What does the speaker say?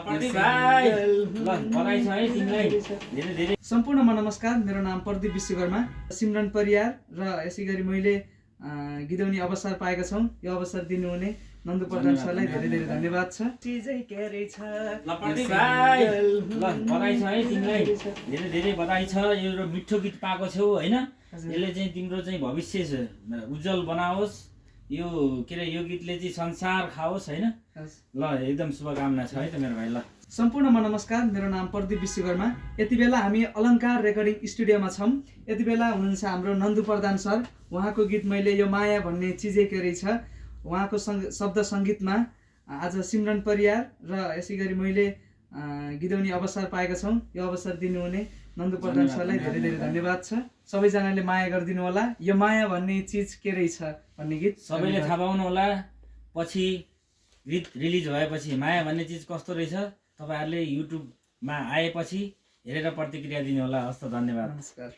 प्रदीप भाइ ल बधाई छ है तिमीलाई धेरै धेरै। सम्पूर्णमा नमस्कार, मेरो नाम प्रदीप विश्वकर्मा। सिमरन परियार र यसै गरी मैले गीत अवसर पाएका छौँ। यो अवसर दिनुहुने नन्दु प्रधान सरलाई धेरै धेरै धन्यवाद छ। ल प्रदीप भाइ ल बधाई छ है तिमीलाई धेरै धेरै बधाई छ। यो मिठो गीत पाएको छौ हैन, यसले चाहिँ तिम्रो चाहिँ भविष्य उज्जवल बनाओस्। यो के अरे यो गीतले चाहिँ संसार खाओस् हैन। ल एकदम शुभकामना छ है त मेरो भाइ। ल सम्पूर्णमा नमस्कार, मेरो नाम प्रदीप विश्वकर्मा। यति बेला हामी अलङ्कार रेकर्डिङ स्टुडियोमा छौँ। यति बेला हुनुहुन्छ हाम्रो नन्दु प्रधान सर। उहाँको गीत मैले यो माया भन्ने चिजै के रहेछ, उहाँको शब्द सङ्गीतमा आज सिमरन परियार र यसै गरी मैले गीत अवसर पाएका छौँ। यो अवसर दिनुहुने नन्दु प्रधान सरलाई धेरै धेरै धन्यवाद छ। सबैजनाले माया गरिदिनु होला। यो माया भन्ने चिज के रहेछ भन्ने गीत सबैले थाहा पाउनु होला। पछि गीत रिलिज भएपछि माया भन्ने चिज कस्तो रहेछ तपाईँहरूले युट्युबमा आएपछि हेरेर प्रतिक्रिया दिनु होला। हस् त, धन्यवाद। नमस्कार।